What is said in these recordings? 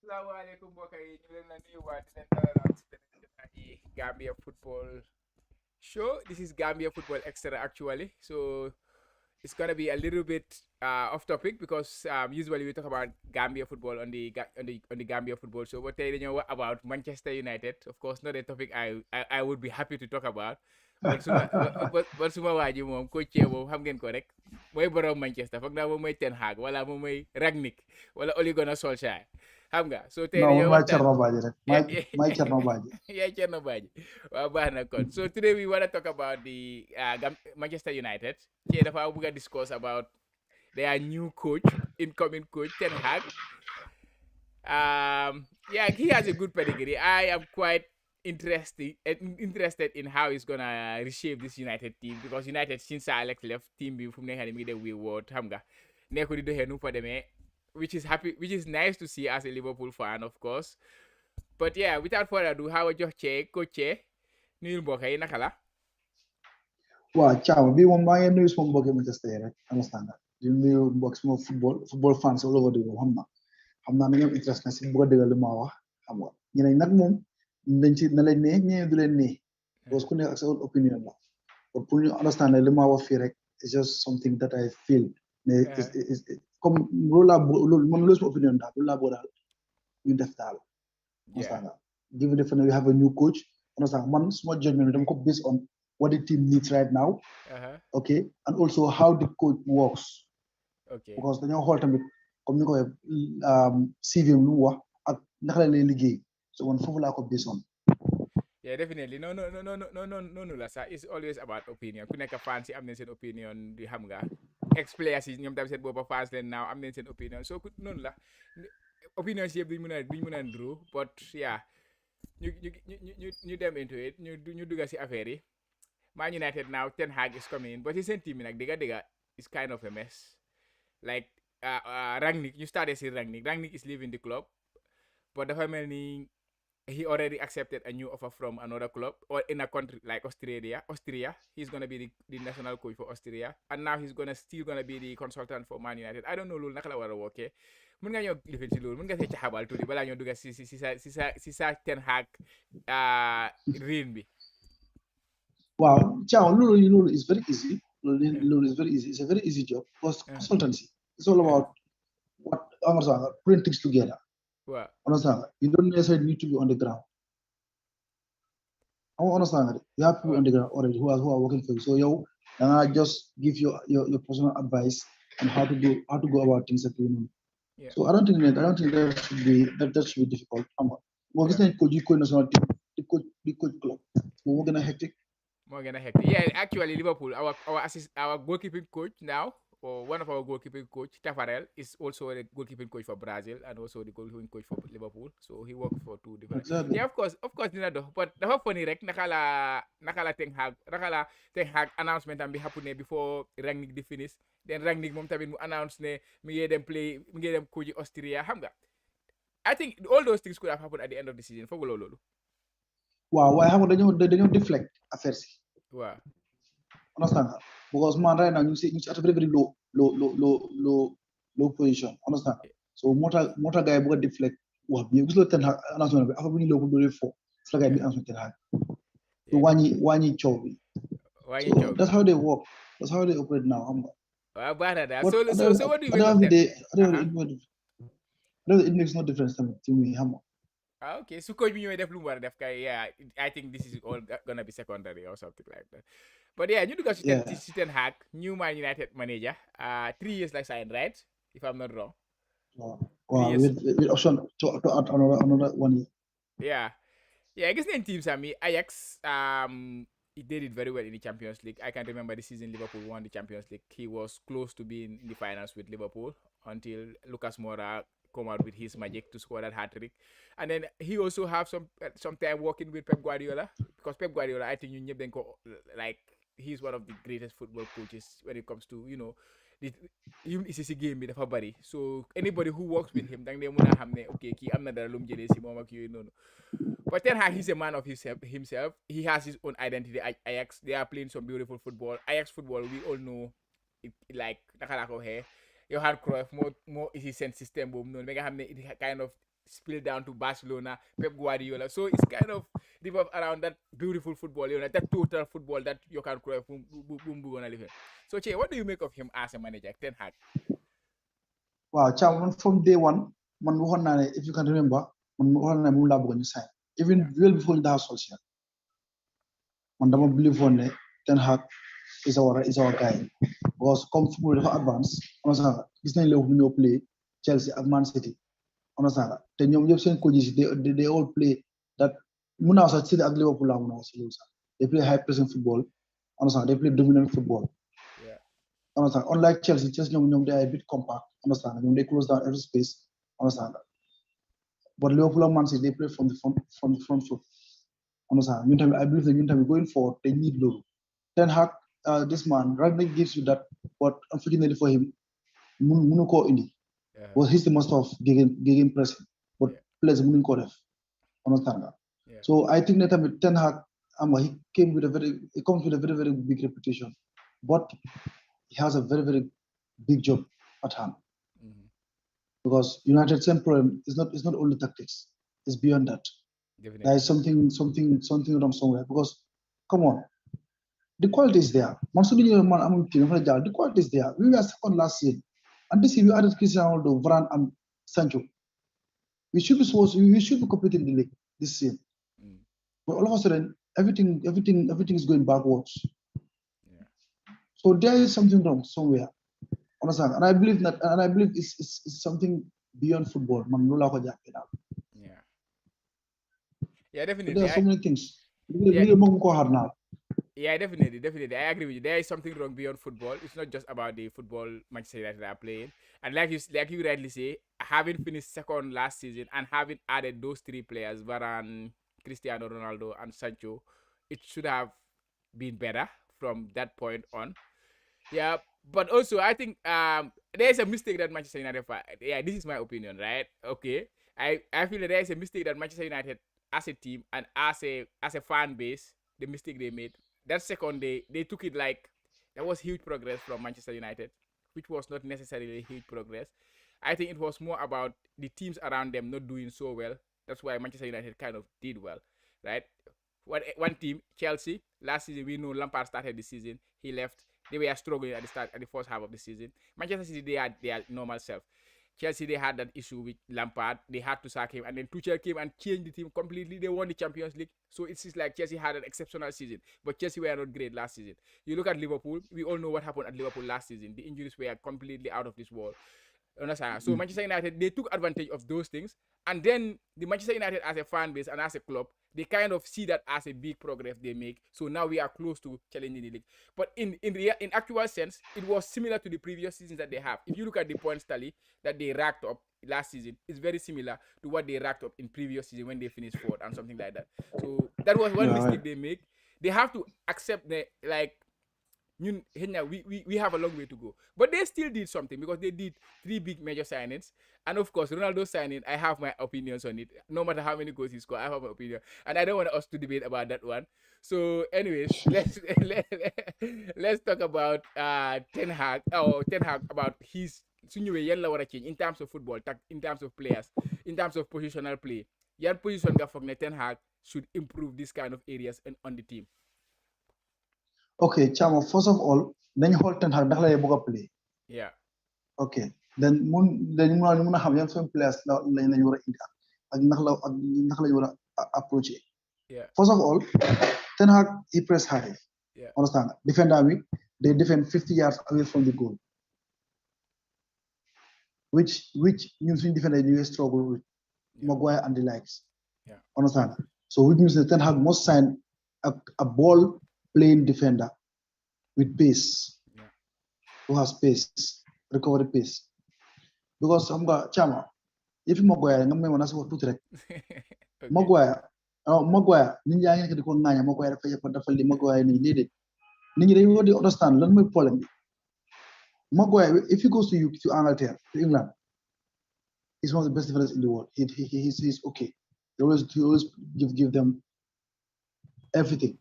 Assalamualaikum mbokk yi ñu leen la nuyuwaat di leen dalalaat si beneen jotaay Gambia football show. This is Gambia football extra actually. So it's gonna be a little bit off topic because usually we talk about Gambia football on the Gambia football show. But today you know about Manchester United. Of course, not a topic I would be happy to talk about. But suma waa ji moom coach moom xam ngeen ko rek mooy borom Manchester foog naa moom mooy Ten Hag wala moom mooy Ragnick wala Ole Gunnar Solskjaer xam nga so tey No, dañoo my waxtaan. Cherno Baji, rek. My Cherno Baji. Yeah, Cherno Badji. Waaw baax na kon so today we want to talk about the Manchester United. Tey dafa bëgg a discuss about their new coach, incoming coach Ten Hag. Yeah, he has a good pedigree. I am quite interested in how he's gonna reshape this United team because United since Alex left team bi fu mu nekk nii mi ngi dem wii xam nga nekku di doxee nu mu fa demee which is nice to see as a Liverpool fan of course. But yeah, without further ado, how a jox cee coach nuyul mbokk yi naka la. Wow, ciao. Bi moom maa ngi nuyu suma mbokki Manchester yi rek, understand nga. Di nuyu mbokk suma football fans all over the world, xam naa ne ñoom interest na si bëgg a dëggal li ma wax xam nga ñeneen nag moom dañ ci na leen ne ñeneen du leen ne parce que ku nekk ak sa own opinion la but pour ñu understand ne li ma wax fii rek it's just something that I feel ne comme loolu laa loolu man loolu suma opinion daal loolu laa bëgg daal ñu def daal understand nga given the fact that we have a new coach understand man suma judgment dama ko based on what the team needs right now okay and also how the coach works because dañoo xool tamit comme ni ko waxee CV lu mu wax ak naka la lay liggéey so man foofu laa ko based on. Yeah, definitely. No, la sax it's always about opinion ku nekk fans yi am nañ seen opinion di xam nga ex-players yi ñoom tamit seen boppa fans leen naaw am nañ seen opinion so noonu la opinion si yëpp duñ mën a ndru but yeah ñu dem into it ñu dugga si affaire yi Man United now Ten Hag is coming in but seen team bi nag digga is kind of a mess like Rangnick you started si Rangnick is leaving the club but dafa mel ni he already accepted a new offer from another club or in a country like Austria. He's gonna be the national coach for Austria, and now he's still gonna be the consultant for Man United. I don't know loolu naka la war a wookee mun nga ñoo lifin si loolu mun nga see caxabal tuuti balaa ñoo dugga si sa Ten Hag reign bi. Wow, ciao. Lulu is very easy. Lulu is very easy. It's a very easy job because consultancy. It's all about putting things together. Wow. Understand? You don't necessarily need to be on the ground. I understand that you have people on the ground already who are working for you. So and I just give your personal advice on how to go about things that you know. Yeah. So I don't think that should be difficult. Well, this coach national team, the coach club. More gonna hectic. Yeah, actually Liverpool, our goalkeeping coach now, or one of our goalkeeping coach, Tafarel, is also the goalkeeping coach for Brazil and also the goalkeeping coach for Liverpool. So he worked for two different. Exactly. Yeah, of course, dina do. But the funny rek nakala Ten Hag announcement am bi happen before Rangnick di finish. Then Rangnick mom tamit mu announce ne mi ngi dem coach Austria, xam nga. I think all those things could have happened at the end of the season. Fogo lolu. Wow, why have dañoo deflect affaire si. Wow. Understand? Because man right now you see at a very low position. Understand? So motor guy will deflect. What you look at announcement after we look do for. It's like announcement ten hard. So one chobi. So that's how they work. That's how they operate now. So what do you mean? It makes no difference to me. Okay, so coach bi ñëwee def lu mu war a def kay yeah I think this is all gonna be secondary or something like that. But yeah, ñu dugg si Ten Hag, new Man United manager, 3 years like signed, right? If I'm not wrong. Wow, with option to add another 1 year. Yeah, I guess the teams Ajax he did it very well in the Champions League. I can remember the season Liverpool won the Champions League. He was close to being in the finals with Liverpool until Lucas Moura come out with his magic to score that hat-trick. And then he also have some time working with Pep Guardiola because Pep Guardiola, I think you ñëpp dañ ko like he's one of the greatest football coaches when it comes to him is si game bi dafa bari so anybody who works with him dang dee mën a xam ne ok kii am na dara lu mu jëlee si moom ak yooyu noonu. But Ten Hag, he's a man of himself. He has his own identity. Ajax, they are playing some beautiful football. Ajax football, we all know, like naka la ko waxee Johan Cruyff more is his sense system boobu noonu ba nga xam ne it kind of spill down to Barcelona, Pep Guardiola. So it's kind of revolve around that beautiful football, that total football that you can cry boom boom boom on a living. So Che, what do you make of him as a manager, Ten Hag? Wow, Cham, from day one, man waxoon naa ne if you can remember, man waxoon naa ne moom laa bëgg ñu sign. Even Yeah. well before the house Solskjaer. Man dama believe woon ne Ten Hag is our guy. Because comme football dafa advance, understand nga gis nañ léegi ñoo play Chelsea ak Man City, understand nga te ñoom ñëpp seen coaches they all play that mun naa sax City ak Liverpool laa mun naa wax si loolu sax. They play high pressing football, understand they play dominant football. Yeah. Understand? Unlike Chelsea they are a bit compact. Understand? They close down every space. Understand? But Liverpool and Man City, they play from the front foot. Understand? I believe that going forward, they need low. Ten Hag, this man, Ragnick gives you that, but unfortunately for him, Munuko Indi. Well, he's the master of gegen pressing, but players Munuko Def. Understand? Yeah. So I think that Ten Hag, he comes with a very, very big reputation. But he has a very, very big job at hand. Because United's same problem is not only tactics, it's beyond that. Definitely. There is something wrong somewhere. Because come on, the quality is there. The quality is there. We were second last year. And this year we added Cristiano Ronaldo, Varane, and Sancho. We should be competing in the league this year. But all of a sudden, everything is going backwards. Yeah. So there is something wrong somewhere. Understand? And I believe it's something beyond football. Yeah. Yeah, definitely. But there are so many things. Yeah, definitely. I agree with you. There is something wrong beyond football. It's not just about the football Manchester United are playing. And like you rightly say, having finished second last season and having added those three players, Varane, Cristiano Ronaldo, and Sancho, it should have been better from that point on. Yeah, but also I think there is a mistake that Manchester United. Yeah, this is my opinion, right? Okay, I feel that there is a mistake that Manchester United as a team and as a fan base, the mistake they made. That second day, they took it like there was huge progress from Manchester United, which was not necessarily huge progress. I think it was more about the teams around them not doing so well. That's why Manchester United kind of did well, right? One team, Chelsea, last season we know Lampard started the season, he left. They were struggling at the first half of the season. Manchester City, they had their normal self. Chelsea, they had that issue with Lampard. They had to sack him. And then Tuchel came and changed the team completely. They won the Champions League. So it's just like Chelsea had an exceptional season. But Chelsea were not great last season. You look at Liverpool. We all know what happened at Liverpool last season. The injuries were completely out of this world. Understand? So Manchester United, they took advantage of those things. And then the Manchester United as a fan base and as a club, they kind of see that as a big progress they make. So now we are close to challenging the league. But in actual sense, it was similar to the previous seasons that they have. If you look at the points tally that they racked up last season, it's very similar to what they racked up in previous season when they finished fourth and something like that. So that was one mistake they make. They have to accept that, like, we have a long way to go. But they still did something because they did 3 big major signings. And of course, Ronaldo signing, I have my opinions on it. No matter how many goals he scored, I have my opinion. And I don't want us to debate about that one. So anyways, let's talk about Ten Hag about his change in terms of football, in terms of players, in terms of positional play. Yan position nga foog ne Ten Hag should improve this kind of areas on the team. Okay, Chama, first of all, then you hold Ten Hag ndax lay bëgg play. Yeah. Okay. Then mun xam yan seen players lañ wara indi ak ndax la wara approach it. Yeah. First of all, Ten Hag he press high. Yeah. Understand? Defender they defend 50 yards away from the goal. Which ñun suñu defender ñu struggle with Maguire and the likes. Yeah. Understand? So which means that Ten Hag must sign a ball playing defender with pace. Yeah. Who has pace, recovery pace. Because Chama, if Maguire nga may wona sa tuuti rek. Maguire nit ñaa ngi di ko ŋaaña Maguire dafa li Maguire ni déedéet nit ñi dañu war di understand lan mooy problème bi. Maguire, if he goes to Angleterre, to England, he's one of the best defenders in the world. He's okay. He always give them everything.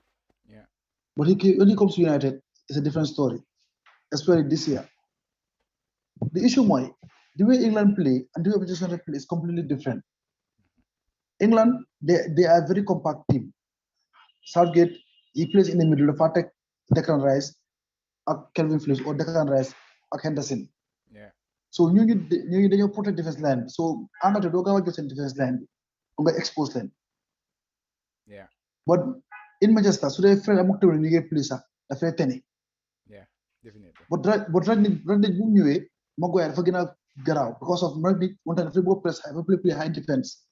Yeah. But when he comes to United, it's a different story. Especially this year. The issue the way England play and the way Manchester United play is completely different. England, they are a very compact team. Southgate, he plays in the middle. The Fatek, Declan Rice, Kelvin Phillips, or Declan Rice, Henderson. Yeah. So you dañoo protect defense line. So Angleterre doo gaaw a jot seen defense line bi nga expose leen. Yeah. But in Manchester, su dee Fred amuk tawul ñu ngi play sax dafay tene. Yeah, definitely. But Rangnick bu mu ñëwee Maguire dafa gën a garaaw because of Rangnick moom tamit dafay bëgg a press high, dafa play high defense.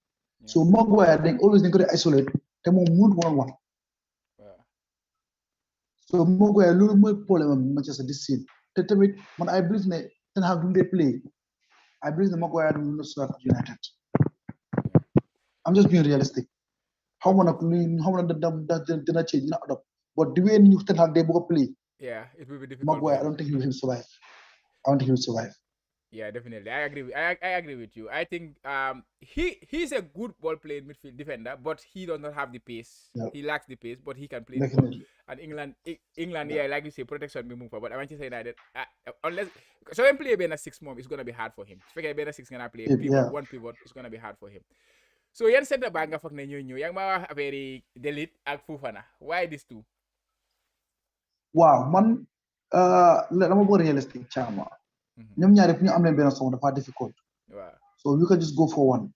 So Maguire dañ ko di isolate te moom mënut woon wax. So Maguire loolu mooy problème am Manchester this season te tamit man I believe ne Ten Hag lu play I believe the Maguire will not start at United. I'm just being realistic. How many did change? Not adopt. But the way you Ten Hag they play. Yeah, it will be difficult. Maguire, I don't think he will survive. I don't think he will survive. Yeah, definitely. I agree with you. I think he's a good ball playing midfield defender, but he does not have the pace. Yeah. He lacks the pace, but he can play the ball. And England, yeah, like you say, protection will move forward. But I want to say that unless so when play being a 6 months, it's gonna be hard for him. If I being a 6 gonna play pivot, one pivot, it's gonna be hard for him. So yan center back nga fak ne ñoo yang ma wax affaire Delite ak Fofana. Why these two? Wow, man dama bëgg realistic chama. ñoom ñaar yëpp ñu am leen benn song dafa difficult. So you can just go for one.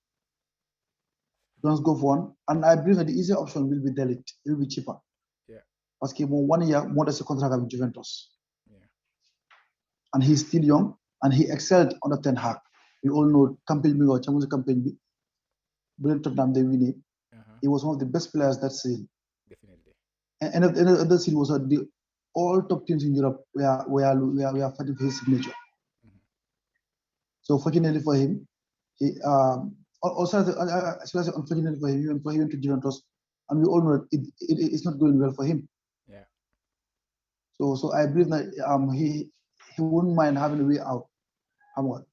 Just go for one. And I believe that the easier option will be Delite. It will be cheaper. Yeah. Parce que bon 1 year more than a contract with Juventus. Yeah. And he's still young and he excelled under Ten Hag. We all know campaign bi Champions campaign bi. But Tottenham they win it. He was one of the best players that season. Definitely. And the season was the all top teams in Europe we are fighting for his signature. So fortunately for him, he also especially unfortunately for him, even for him to Juventus, and we all know that it's not going well for him. Yeah. So I believe that he wouldn't mind having a way out. Come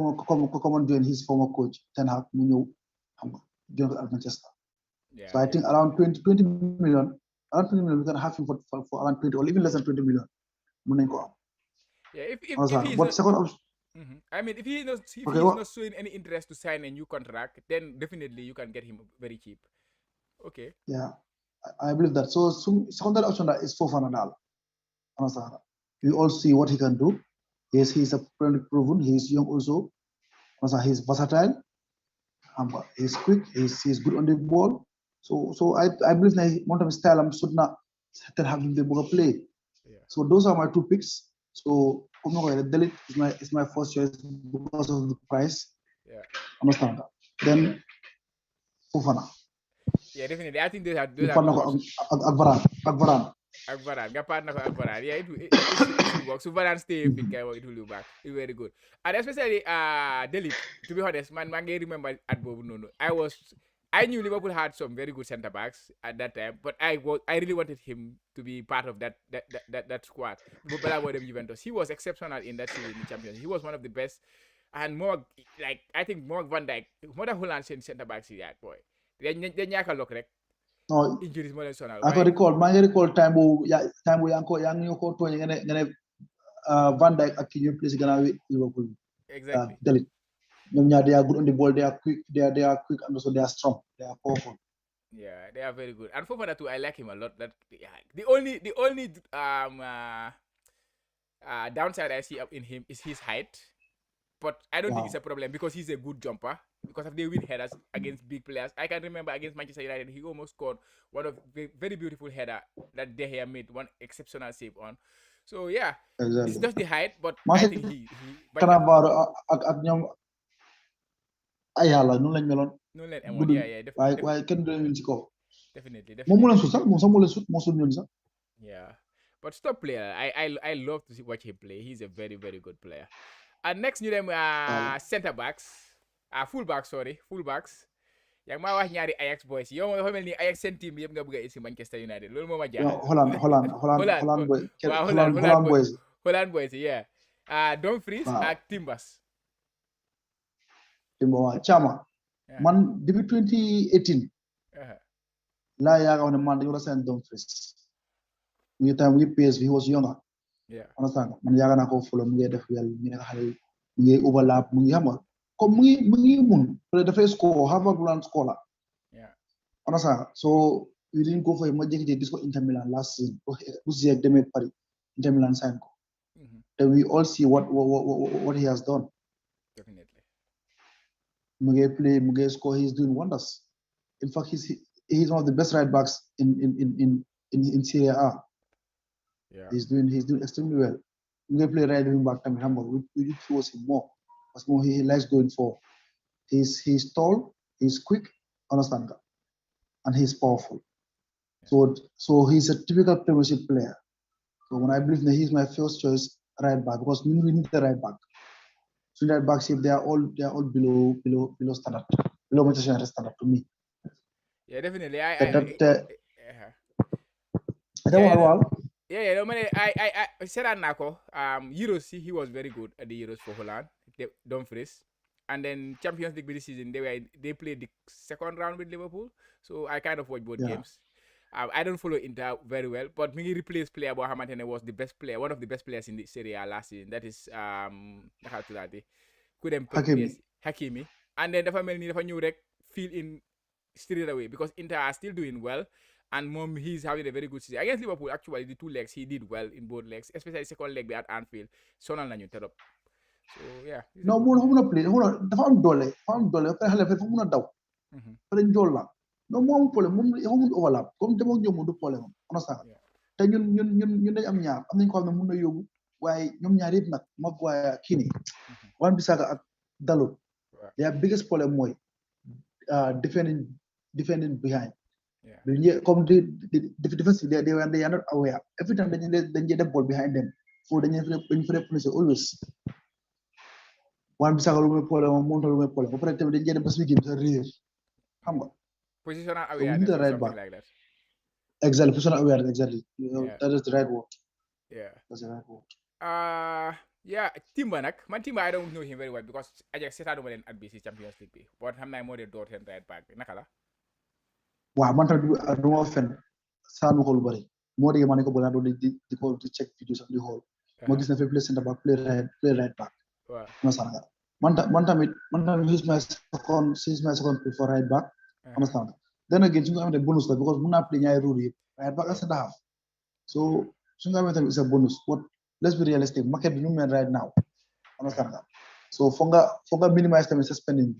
and join his former coach Ten Hag join at Manchester. Yeah, so I think around 20 million, around 20 million, we can have him for around 20 or even less than 20 million. Yeah, if he's but second option. I mean, if he's not showing any interest to sign a new contract, then definitely you can get him very cheap. Okay. Yeah, I believe that. So second option that is Fofana. Understand? We all see what he can do. Yes, he's a proven. He's young also. He's versatile. He's quick. He's good on the ball. So I believe that one of his style I'm should not have him able to play. Yeah. So those are my two picks. So Delite is my first choice because of the price. Yeah. Understand that. Then Fofana. Yeah, definitely. I think those are Akbaran. Yeah, it will work. So Varane stay fit, it will look back. It's very good. And especially Delite, to be honest, man, I remember at Bobo Nono. I knew Liverpool had some very good centre backs at that time, but I really wanted him to be part of that squad. Juventus. He was exceptional in that season in the Champions. He was one of the best, and more like I think more Van Dijk, more than Holland centre backs. Yeah, boy. They ñaka look rek. No, injuries more than sonal. I can recall time yang ko toñe ngene Van Dijk ak ñu place gëna Liverpool. Exactly. Delite. They are good on the ball. They are quick. They are quick, and also they are strong. They are powerful. Yeah, they are very good. And Fofana too, I like him a lot. The only downside I see in him is his height, but I don't think it's a problem because he's a good jumper. Because if they win headers against big players, I can remember against Manchester United, he almost scored one of the very beautiful header that De Gea made one exceptional save on. So yeah, exactly. It's just the height, but I think he Ayala noonu lañ meloon. noonu leen amoon yeah definitely. waaye kenn du leen ci kaw. Definitely. moom moo leen sut sax moom sax moo leen sut moo sut ñoon sax. Yeah, but top player. I love to watch him play. He's a very very good player. And next ñu dem centre backs fullbacks. yaa ngi maa wax ñaari Ajax boys yow moom dafa mel ni Ajax seen team bi yëpp nga bëgg a isi Manchester United loolu moo ma jaaxal. Holland boys yeah. Dumfries ak Timbers. Chama man depuis 2018 laa yaakaar ne man dañu war a sign Dumfries mu ngi time mu ngi PSV he was younger understand man yaakaar naa ko folo mu ngi def wel mu ngi xale mu ngi overlap mu ngi xam nga comme mu ngi mun peut dafay score Harvard Grand score la Understand? So we didn't go for a magic this for Inter Milan last season. Who's the Demi Paris? Inter Milan signed. Then we all see what he has done. Definitely. Muge play, Muge score. He's doing wonders. In fact, he's one of the best right backs in Serie A. Yeah. He's doing extremely well. Muge play right wing back. We need towards him more. As more he likes going for. He's tall. He's quick. Understand that? And he's powerful. So he's a typical Premiership player. So when I believe that he's my first choice right back because we need the right back. So right back shape they are all below standard, below Manchester United standard to me. Yeah, definitely. I said that Nako. Euros, he was very good at the Euros for Holland. Dumfries. And then Champions League this season, they played the second round with Liverpool. So I kind of watch both games. I don't follow Inter very well, but Mingi replaced player Bohamantene was the best player, one of the best players in the Serie A last season. That is Hakimi. And then dafa mel ni dafa ñew rek feel in straight away because Inter are still doing well. And he's having a very good season. Against Liverpool, actually, the 2 legs, he did well in both legs, especially the second leg at Anfield. Sonal nañu torop. So, yeah. No, mo play. Dafa am dole. Après xalé fa mëna daw. Fa lañ jol la. No mo am problème mom xamul overlap. Comme demo ñom du problème. On sa. Té ñun dañ am ñaar. Am nañ ko xamne mëna yobbu waye ñom ñaar yépp nak Maguire kini. Wan Bissaka ak Dalot. Their biggest problem moy defending behind. Come the defense they are not aware. Every time they get the ball behind them. So they need always. One Bissaka lu muy problème monta lu muy problème. Ba pare tamit dañ jëne bas bi gën sa réer. Xam nga. Positional awareness or something like that. Exactly, positional awareness, exactly. That is the right word. Yeah. That's the right word. Yeah, Timber nak. Man Timber I don't know him very well because Ajax seetaanu ma leen at BC Champions League bi. But xam naa moo dee door seen right back bi naka la. Waaw man tamit du ma fen saanu ko lu bari. Moo dee ma ne ko boole naa doon di ko di check videos ak di xool. Ma gis na fi play center back, play right back. Waaw. Understand. Man tamit he's my second pick for right back. Understand. Then again, su nga xamante bonus la because mun naa play ñaari rôle yëpp right back ak center half. So su nga xamante is a bonus. But let's be realistic. Market bi nu mel right now. Understand. So foog nga minimize tamit sa spending.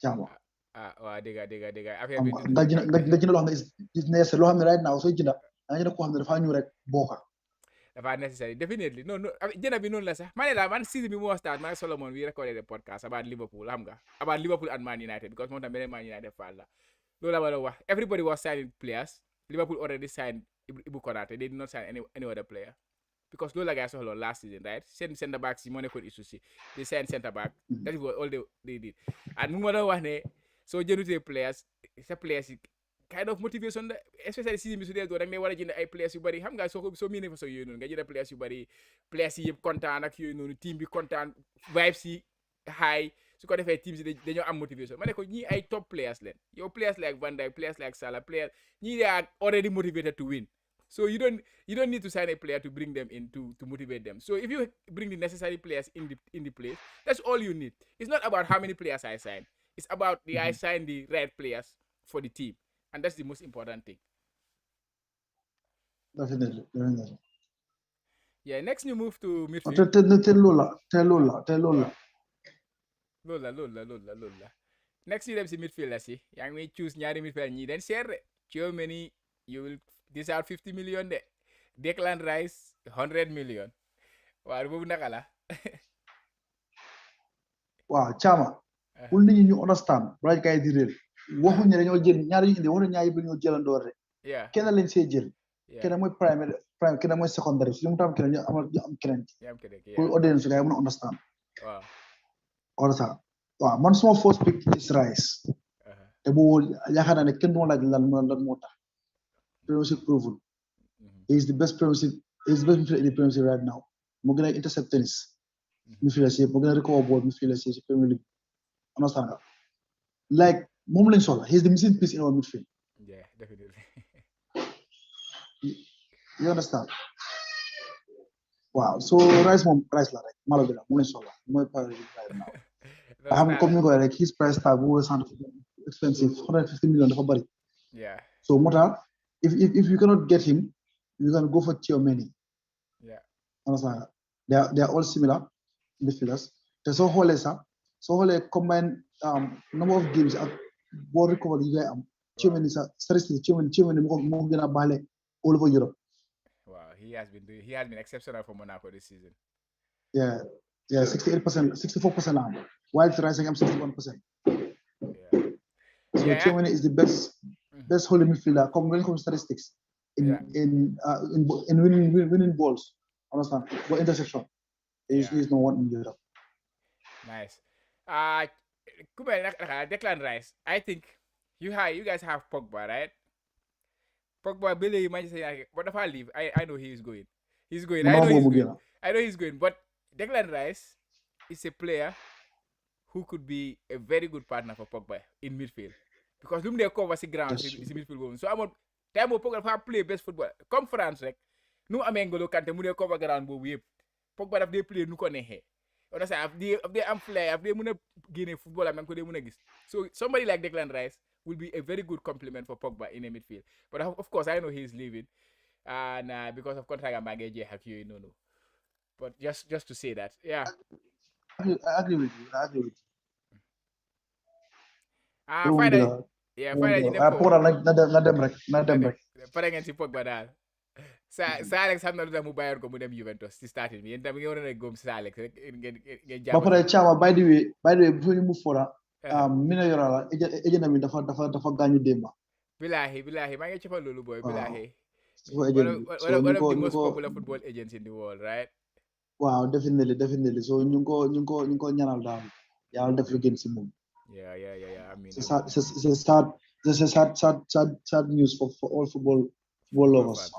Jaama. Waaw dégg nga nga jënd loo xam ne is necessary loo xam ne right now soo jënda nga jënd koo xam ne dafa ñëw rek bokka. Dafa necessary definitely no jënd bi noonu la sax ma ne la man season bi moo start man Solomon we recorded a podcast about Liverpool xam nga about Liverpool and Man United because moom tam beneen Man United fan la loolu la ma doon wax everybody was signing players Liverpool already signed Ibu Konate they did not sign any other player because loolu la gars soxla last season right seen centre back si moo nekkoon issue si they signed centre back that is all they did and mu ma doon wax ne soo jëndutee players sa players yi kind of motivation especially season bi su dee doo rek ne war a jënd ay players yu bari xam nga soo miinee fa soo yooyu noonu nga jënd players yu bari players yi yëpp kontaan ak yooyu noonu team bi kontaan vibes yi high su ko defee team si dañoo am motivation ma ne ko ñii ay top players leen yow players like Van Dijk players like Salah players ñii they are already motivated to win so you don't need to sign a player to bring them in to motivate them so if you bring the necessary players in the place that's all you need it's not about how many players I sign it's about I sign the right players for the team and that's the most important thing. Definitely. Yeah, next you move to midfield. Lola. Next you dem si midfield la si. Yang may choose ñaari midfield ñi den share. Germany you will dish out 50 million de. Declan Rice 100 million. Waaw boobu naka la. Waaw Chama. Pour nit ñi ñu understand balaa kay di réel waxuñu ne dañoo jël ñaari ñu indi waxuñu ñaari bi ñoo jëlandoor rek kenn lañ see jël kenn mooy primary kenn mooy secondary su ñu tam kenn ñu am keneen pour audience gars yi mën a understand waaw man suma first pick is Rice te boobu yaakaar naa ne kenn du ma laaj lan moo tax Premiership proven he is the best midfielder in the Premiership right now moo gën a intercept tennis midfielder si moo gën a recover ball midfielder si Premier League understand like moom lañ soxla he's the missing piece in our midfield. Yeah, definitely. You understand? Wow. So Rice la rek malo bi la moom lañ soxla mooy priority right now. xam comme ni ko rek his price tag bu wala sant expensive 150 million dafa bari. Yeah. So moo tax if you cannot get him, you can go for Tchouaméni. Yeah. Understand? They are all similar midfielders. Te soo xoolee sax soo xoolee combined number of games ak ball recovery yi ngay am. Tchouaméni sax statistique Tchouaméni moo gën a baale all over Europe. Wow, he has been exceptional for Monaco this season. Yeah, 68%, 64% now. While Rising am 61%. Yeah. So Tchouaméni is the best holding midfielder. Come when it comes to statistics in winning balls. Understand? But intersection, he's no one in Europe. Nice. Declan Rice. I think you guys have Pogba, right? Pogba, Billy, Manchester United. But if I leave, I know he is going. He's going. I know he's going. But Declan Rice is a player who could be a very good partner for Pogba in midfield. Because look, they cover the ground in midfield. So I'm on time Pogba play best football. Come France, like, no Amengolo Kante, mu cover ground bo yep. Pogba daf dey play nu ko nexé. On say if they am flair, if they muna gene football am ko dey muna gis. So somebody like Declan Rice will be a very good complement for Pogba in a midfield. But of course, I know he's leaving, and because of contract I'm again no. But just to say that, yeah. I agree with you. Finally, Pogba na dem rek. Pare ngeen si Pogba daal. Sa Alex xam na lu tax mu bàyyoon ko mu dem Juventus ci starting bi yéen tam ngeen waroon a góom sa Alex rek ngeen jàpp. Ba pare Chama by the way before you move forward, mina yorala agent mi dafa gaañu démba. Billahi maa ngi cofal loolu boy billahi. One of the most popular football agents in the world, right? Wow, definitely. So ñu ko ñaanal daal yàlla def lu gën si moom. Yeah. I mean, it's a sad news for all football lovers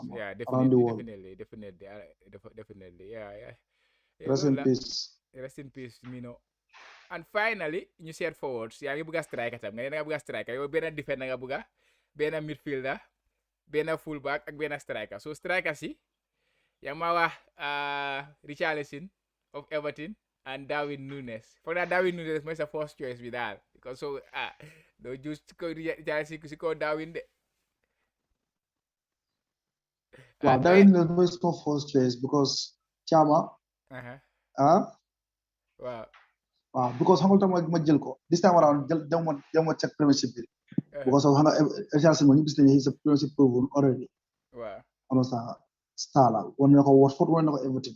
around the world. Definitely. Yeah. Rest in peace, Mino. And finally, ñu seet forwards yaa ngi bëgg a striker tam nga bëgg a striker yow benn defender nga bëgg a benn midfielder benn fullback ak benn striker. So striker si yaa ma wax Richarlison of Everton and Darwin Núñez. Foog naa Darwin Núñez mooy sa first choice bi daal because so doo just ko Richarlison si ko Darwin de. Wow, Darwin Núñez mooy my first choice because Chama. Wow, because xam nga ma jël ko this time around dem ma check premiership bi because of xam nga Richarlison mo ñu gis ne he's a premiership proven already. Wow. Ano sa star la won na ko Watford won na ko Everton.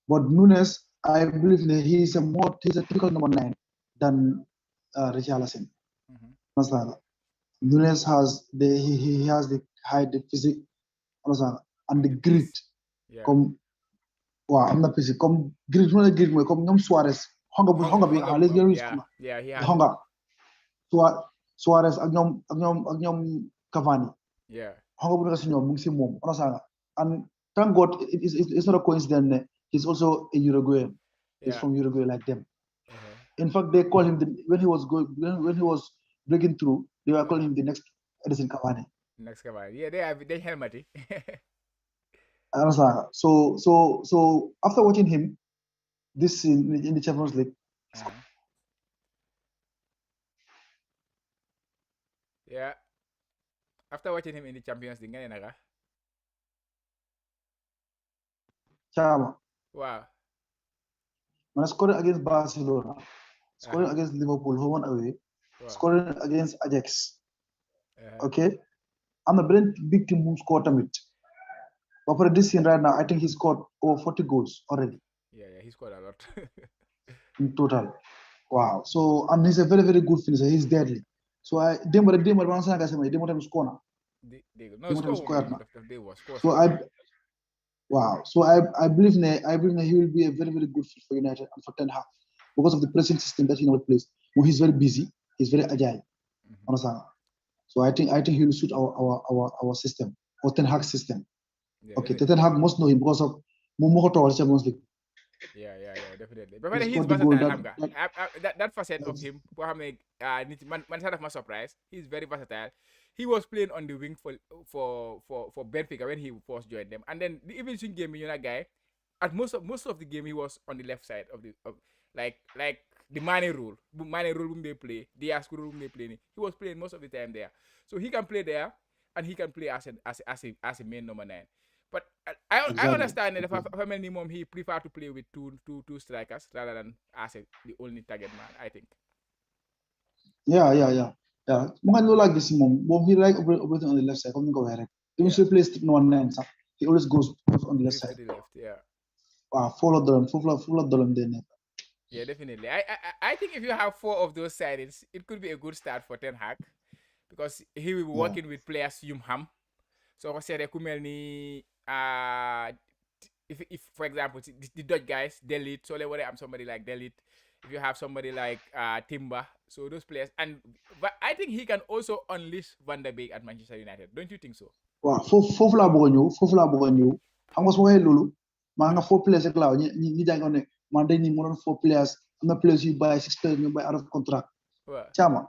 But Núñez, I believe he's a typical number 9 than Richarlison. Núñez has he has the height, the physique, and the grit. Comme waaw am na physique comme grit mooy comme ñoom Suarez. Honga bi xaalis Honga Suarez ak ñoom Cavani. Honga bu nekk si ñoom mu ngi si moom and thank God it's not a coincidence. He's also a Uruguayan. He's from Uruguay like them. In fact, they call him when he was breaking through. They were calling him the next Edison Cavani. Yeah, they helmet. So after watching him this in the Champions League. Yeah. After watching him in the Champions League, nga naga. Chama. Wow. Man scoring against Barcelona, scoring against Liverpool, home and away, scoring against Ajax. Okay, I'm a very big team who scored a bit. But for this season right now, I think he scored over 40 goals already. Yeah, he scored a lot. In total. Wow. So and he's a very, very good finisher. He's deadly. So I score. Wow. So I believe he will be a very, very good fit for United and for Ten Hag because of the pressing system that he now plays. Well, he's very busy. He's very agile. Understand? So I think he will suit our system, our Ten Hag system. Yeah, okay, Ten Hag must know him because of Champions League. Yeah, definitely. But he's versatile. That facet of him, man sort of my surprise. He's very versatile. He was playing on the wing for Benfica when he first joined them, and then the even game, guy, at most of the game he was on the left side of like the Mane role they play, Diaz role they play, he was playing most of the time there. So he can play there, and he can play as a main number 9. But I Exactly. understand that if a minimum he prefer to play with two strikers rather than as the only target man, I think. Yeah. Mga no like this mom. He like operating on the left side. Come go ahead. Even if he plays no one nine, he always goes on the left Drift to side. the left, yeah. Follow them then. Yeah, definitely. I think if you have 4 of those signings, it could be a good start for Ten Hag, because he will be working with players you ham. So I said ni if for example the Dutch guys Delete, so whether I'm somebody like Delete, if you have somebody like Timber, so those players, but I think he can also unleash Van der Beek at Manchester United. Don't you think so? Waaw foofu laa bëgg a ñëw xam nga su ma waxee loolu maa nga 4 players rek laa ñi jàngoon ne man dañ ni mu doon 4 players am na players yu bàyyi 6 players ñu bàyyi out of contract caama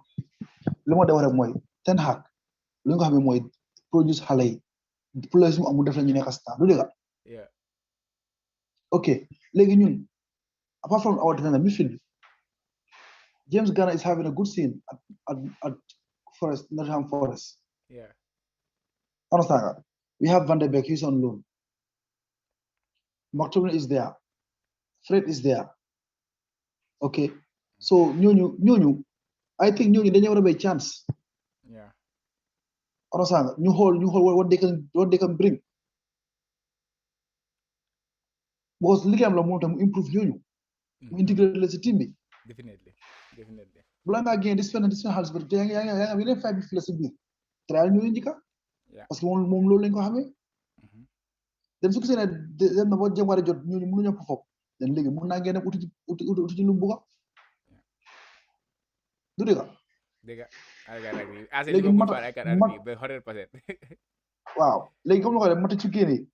li ma def rek mooy Ten Hag li nga xam ne mooy produce xale yi players mu amul def la ñu nekk star du dëgg ok léegi ñun apart from our defense midfield James Garner is having a good scene at Forest, Nottingham Forest. Yeah. Understand? We have Van der Beek, he's on loan. McTominay is there. Fred is there. Okay. So Nyonyu, I think Nyonyu they never have a chance. Yeah. Understand? New hold what they can bring. Because Ligam Lamont improve Nyonyu. Integrate the team. Definitely. Blanga again, this one has but we didn't find flexible. Trial New Indica. Parce que moom loolu lañ ko xamee dem su gisee ne dem na ba jëmwaare jot ñooñu mënuñu ko foog den léegi mën naa ngeen dem uti ci lu mu bugga du dëgg I can agree as a Liverpool fan I can agree 100%. waaw léegi comme la ko def mata ci génne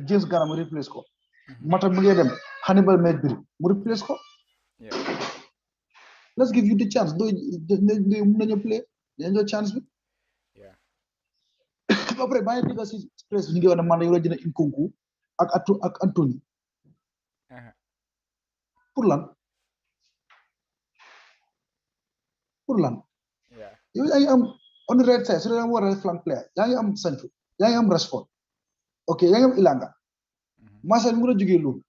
James Garner mu replace ko mata mu ngi dem Hannibal Medbury mu replace ko let's give you the chance do mën nañu play dañu chance bi après bàyyi digga si presse ñu ngi wax ne man dañu la jënd Nkunku ak Anthony pour lan yow yaa ngi am on the right side su dee war a flank player yaa ngi am Sancho yaa ngi am Rashford ok yaa ngi am Ilanga Marcel mu ngi la jógee loolu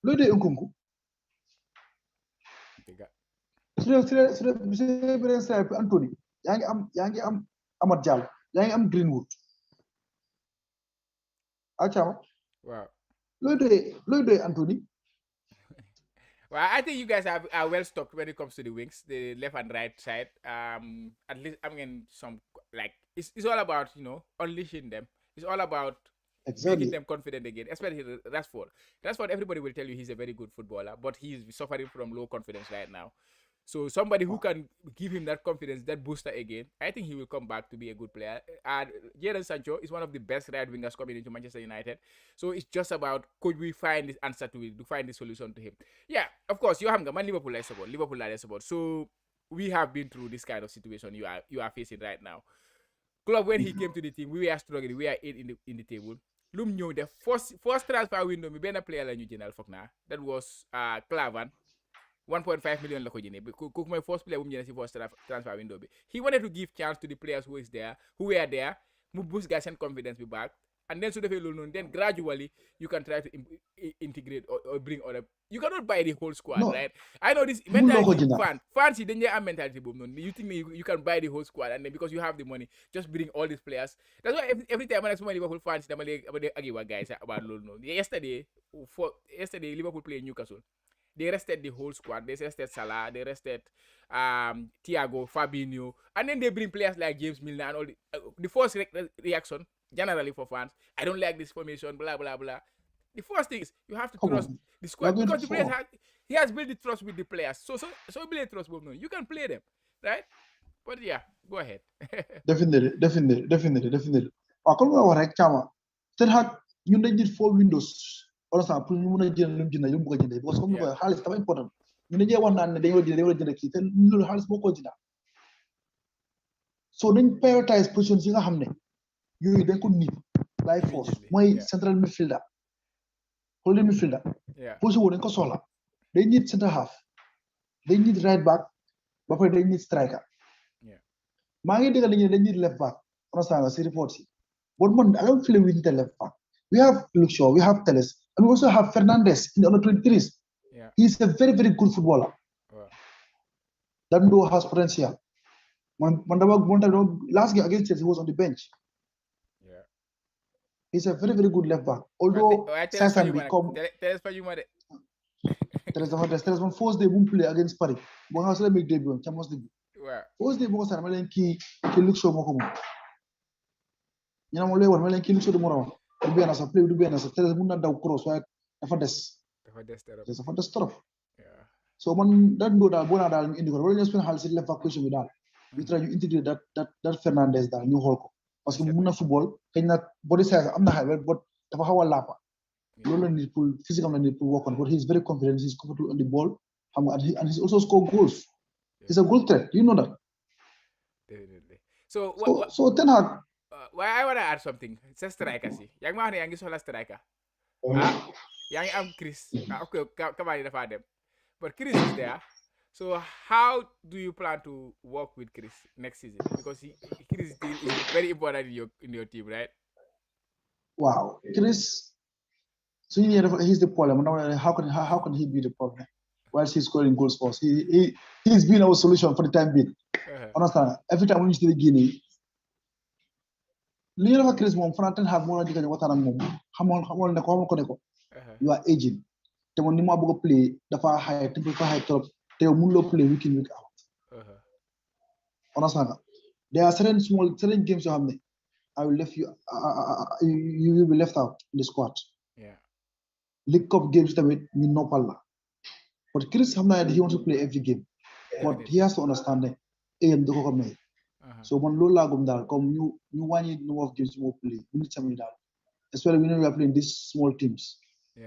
looy dee Nkunku su dee beneen side bi Anthony yaa ngi am Amad Diallo yaa ngi am Greenwood acama wow looy doy Anthony well I think you guys are well stocked when it comes to the wings, the left and right side. At least I mean some like it's all about unleashing them. It's all about making them confident again, especially Rashford, everybody will tell you he's a very good footballer, but he's suffering from low confidence right now. So somebody who can give him that confidence, that booster again, I think he will come back to be a good player. And Jadon Sancho is one of the best right wingers coming into Manchester United. So it's just about could we find this answer to it, to find the solution to him. Yeah, of course, you have man Liverpool is about. So we have been through this kind of situation you are facing right now. Club, when he came to the team, we were struggling. We are 8 in the table. Lum ñëw the first transfer window mi benn player la ñu jëndal foog naa that was Clavan 1.5 million la ko jëndee kooku mooy first player bu mu jëndee si first transfer window bi. He wanted to give chance to the players who were there mu boost guys seen confidence bi back, and then su defee loolu noonu then gradually you can try to integrate or bring other. You cannot buy the whole squad, right? I know this mentality fans yi dañ lay am mentality boobu noonu. You think you can buy the whole squad and then because you have the money just bring all these players. That's why every time when I see Liverpool fans dama lay argue with guys about loolu noonu. Yesterday Liverpool played Newcastle. They rested the whole squad. They rested Salah. They rested Thiago, Fabinho, and then they bring players like James Milner and all. The first reaction generally for fans, I don't like this formation, blah blah blah. The first thing is you have to trust the squad because the players he has built the trust with the players. So build trust with them. You can play them, right? But yeah, go ahead. Definitely. Comme nga wax rek Chama Ten Hag ñun dañ jël 4 windows wala sax pour ñu mën a jël lu mu jënd yu mu bëgg a jëndee parce que comme ni ko waxee xaalis dafa important ñu dañuy wax naan ne dañoo jënd kii te loolu xaalis moo ko jëndaa so dañ prioritize positions yi nga xam ne yooyu dañ ko nit by force mooy central midfielder holding midfielder position woo dañ ko soxla they need center half, they need right back, ba pare they need striker. Yeah. maa ngi dégg nañu they need left back. Understand nga si report si. But man, I don't feel we need a left back. We have Luke Shaw, we have Teles, and we also have Fernandez in the under 23s. Yeah. He's a very, very good footballer. Wow. That duo has potential. Last game against Chelsea, he was on the bench. Yeah. He's a very, very good left back. Although, Sasan become Teles fa yuma de. Teles one first day won't play against Paris. But how should I make debut on Champions League? Wow. First day, because I'm like, ki Luke Shaw mo komo. You know, I'm like, ki Luke Shaw tomorrow. Du bien sa play, du bien sa Teles mun na daw cross, waaye dafa des. Dafa des trop. Dafa des trop. Yeah. So man, that do that, bona dal indi ko. Wala ñu spend xaalis left back position bi daal. We try to integrate that Fernandez daal ñu xool ko. Parce que mun na football, xëy na body size am na high, but dafa xaw a lapa. Loolu la nit pour physical la nit pour work on, but he's very confident, he's comfortable on the ball. And he's also scored goals. He's a goal threat. You know that. Definitely. So Ten Hag. Why I want to add something. It's a striker si. Yang ma wax ne yaa ngi soxla striker. Yaa ngi am Chris. Okay, Cavani dafa dem. But Chris is there. So how do you plan to work with Chris next season? Because Chris is very important in your team, right? Wow, Chris. So he's the problem. How can he be the problem? Whilst he's scoring goals for us, he's been our solution for the time being. Understand? Every time we see the Guinea, li nga Chris moom Ten Hag moo la jëkk waxtaan ak moom xamoon ne ko you are aging te moom ni ma bëgg a play dafa high trop te yow mënuloo play week in week out. Understand? There are certain games yoo xam ne I will left you will be left out in the squad. Yeah. League Cup games tamit ñu noppal la. But Chris xam naa he wants to play every game. But he has to understand ne AM du ko may. So man loolu laa gëm daal comme ñu wàññi number of games moo play ñu nit tamit daal especially when we are playing these small teams.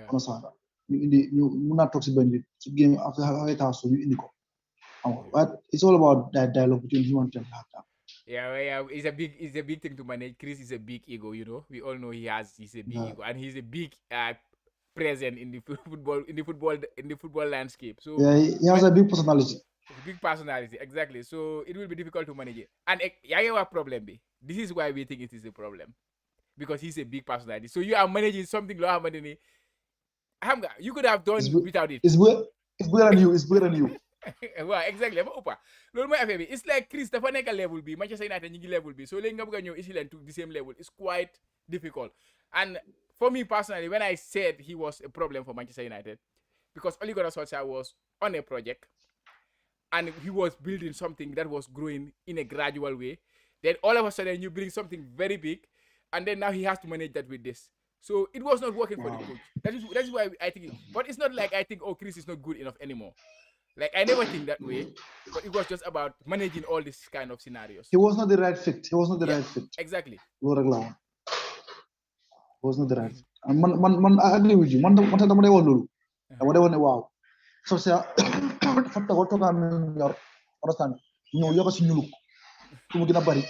Understand? ñu mun naa toog si benn bi su game after so ñu indi ko. But it's all about that dialogue between him and Ten Hag. Yeah, it's a big thing to manage. Chris is a big ego, you know. We all know he's a big ego, and he's a big present in the football landscape. So yeah, he has a big personality. Big personality, exactly. So it will be difficult to manage it. And yeah, problem be. This is why we think it is a problem, because he's a big personality. So you are managing something low money. You could have done without it. It's bigger than you. It's bigger than you. Well, exactly. It's like Chris dafa nekk level bi Manchester United ñu ngi level bi so léegi nga bëgg a ñëw isi leen to the same level. It's quite difficult. And for me personally, when I said he was a problem for Manchester United, because Ole Gunnar Solskjaer was on a project and he was building something that was growing in a gradual way, then all of a sudden you bring something very big, and then now he has to manage that with this. So it was not working for the coach. That is why I think. But it's not like I think, oh, Chris is not good enough anymore. Like, I never think that way, but it was just about managing all these kind of scenarios. He was not the right fit. Right fit. Exactly. He was not the right fit. Man, I agree with you. Man, dama day wax loolu. Dama day wax ne waaw. So fatta ko toga ñor. Understand? Ñoo yoko ci ñuluk. Ku mu gëna bari.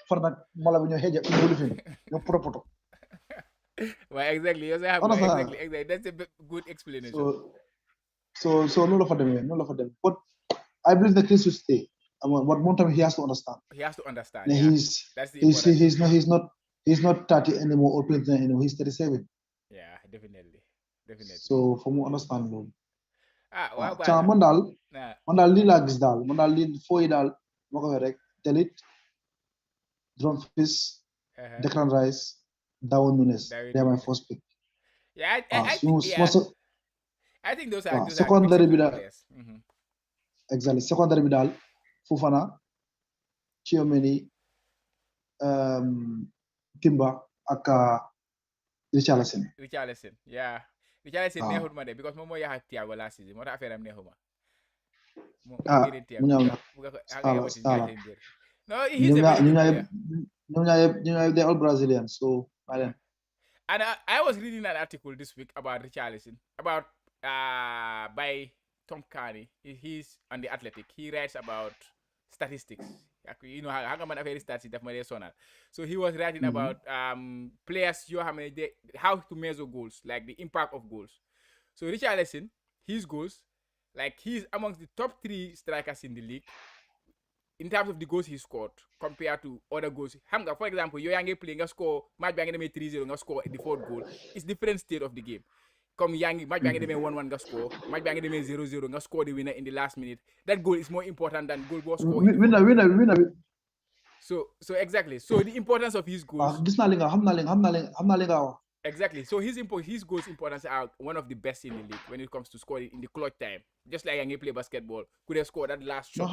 Far nak mala bi ñoo xéja ñu lifin. Ñoo propoto. Well, exactly. Exactly. That's a good explanation. So no love for them. But I believe that Chris will stay. But one time he has to understand. He has to understand. He's not 30 anymore or 20 anymore. He's 37. Yeah, definitely. So for more understandable. Wow. Mandal li la gis dal. Mandal li foy dal mako rek Telit, Drumfist, Declan Rice, Darwin Nunes. They're my first pick. Yeah, I think those are secondary players. Exactly. Secondary bidal, Fofana, Chiomeni, Timba, aka Richarlison. Yeah. Richarlison neexut ma de because moom moo yaxat Thiago last season moo tax affaire am neexuma. No, he's a very good player. They're all Brazilians, so And I was reading an article this week about Richarlison, about by Tom Carney. He's on the Athletic. He writes about statistics. You know how man very statistics so he was writing about players how to measure goals, like the impact of goals. So Richarlison, his goals Like he's amongst the top 3 strikers in the league in terms of the goals he scored compared to other goals. Xam nga, for example, yow yaa ngi play nga score match baa ngi demee 3-0 nga score the fourth goal. It's different state of the game. Comme yaa ngi match baa ngi demee 1-1 nga score, match baa ngi demee 0-0 nga score the winner in the last minute. That goal is more important than goal ball score. winner. So exactly. So the importance of his goals. Gis naa li nga xam naa li nga wax. Exactly. So his goals importance are one of the best in the league when it comes to scoring in the clutch time. Just like you play basketball, could have scored that last shot.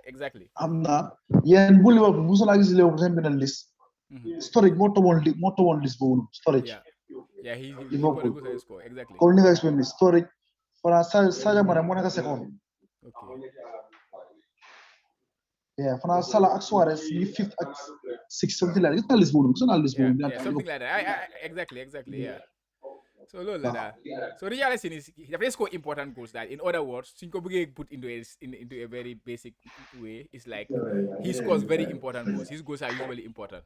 Exactly. Xam naa yéen bu Liverpool musu laa gis Liverpool seen benn list. Storage moo tawoon list boobu noonu storage. Yeah, he's Liverpool good score. Exactly. Comme ni nga explain storage fana Sadio Mané moo nekk second. Okay. Yeah, fana Salah ak Suarez ni 5th ak 6th something like that. It's not list boobu. Yeah, something like that. Exactly. Yeah. So loolu la daal. So reality is dafay score important goals daal. In other words, suñ ko bëggee put into a very basic way, it's like he scores very important goals. His goals are usually important.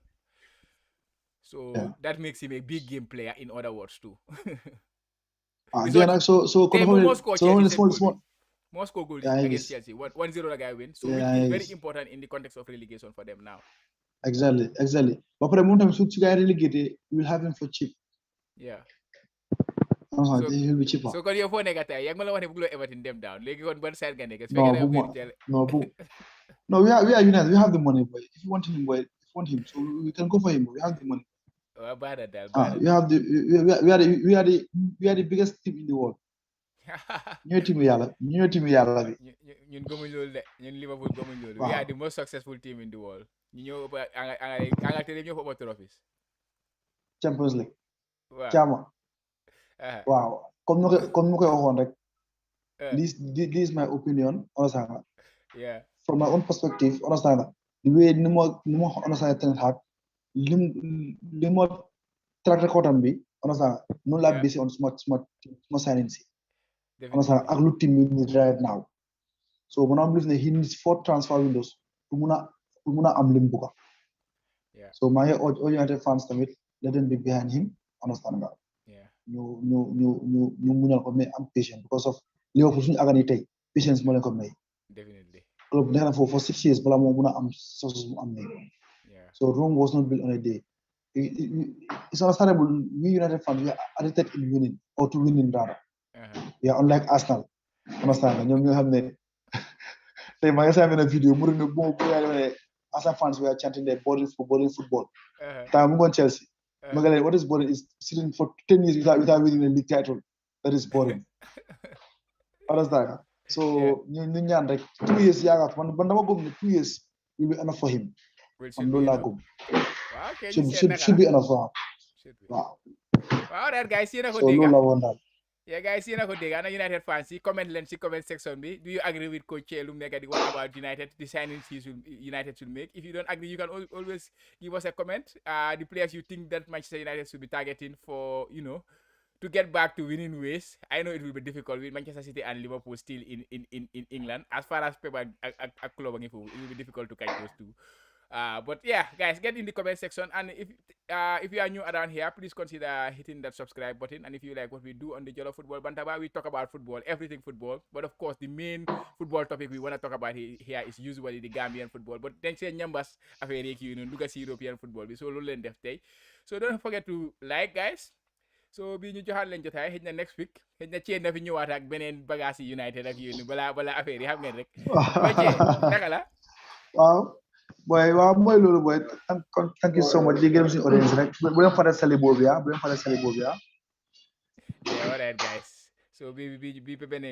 So that makes him a big game player. In other words, too. More score goals against Chelsea. 1-0 the guy win. So which is very important in the context of relegation for them now. Exactly. But for the moment, if you guys relegate, we'll have him for cheap. Yeah. So he'll be cheaper. So, your phone negative. Yang malah want to Everton them down. Like on one side, guys. No, we are United. We have the money, boy. If you want him, boy, so we can go for him. We have the money. We are the biggest team in the world. New team yalla bi. Ñun gëmuñ loolu de. Ñun Liverpool gëmuñ loolu. We are the most successful team in the world. ñu ñëw Angleterre ñëw fa trophies. Champions League. Chama. Wow. Comme nu koy waxoon rek. This is my opinion, understand? Yeah. From my own perspective, understand? The way ni mo understand Ten Hag, li mo track record am bi, understand? No la based on smart signings. Understand? Ak lu team bi right now. So when I'm listening, he needs 4 transfer windows to muna am lim buga. Yeah. So my United fans tamit, let them be behind him, understand that? Yeah. ñu munal ko mais am patient because of Liverpool suñu agani tey patience moo leen ko may. Definitely. Club nekk na for 6 years bala moo mun a am success mu am ne. Yeah. So Rome was not built on a day. It's understandable. We United fans, we are addicted in winning or to winning rather. We are unlike Arsenal. Understand? ñoom ñoo xam ne tey maa ngi seetlu video mu ne boo Arsenal fans we are chanting their boring football. Time mu ngoon Chelsea. What is boring is sitting for 10 years without winning a league title. That is boring. Understand? So, ñu ñaan rek 2 years yaakaar man dama gëm ne 2 years will be enough for him. Loolu laa gëm. Should be enough for him. Wow. Alright guys, yéen a ko dégg. So loolu la woon daal. Yeah guys, yéen a ko dégg ana United fans yi comment leen ci comment section bi. Do you agree with Coach Lu nekk di what about United, the signings United should make? If you don't agree, you can always give us a comment. The players you think that Manchester United should be targeting for, to get back to winning ways. I know it will be difficult with Manchester City and Liverpool still in England. As far as Pep and club, it will be difficult to catch those two. But yeah, guys, get in the comment section, and if you are new around here, please consider hitting that subscribe button. And if you like what we do on the Jollof Football Bantaba, we talk about football, everything football. But of course, the main football topic we want to talk about here is usually the Gambian football. But then say numbers affaire yi look at European football. So loolu leen def tey. So don't forget to like, guys. So bi ñu joxaat leen jotaay xëy na next week xëy na Cee na fi ñëwaat ak beneen bagage yi United ak yéen balaa affaire yi xam ngeen rek. Mooy Cee naka la. Waaw. Boy, mooy loolu boy. Thank you so much. Di gërëm suñu audience rek. Bu leen fàtte sali boobu ya. Yeah, alright guys. So bi beneen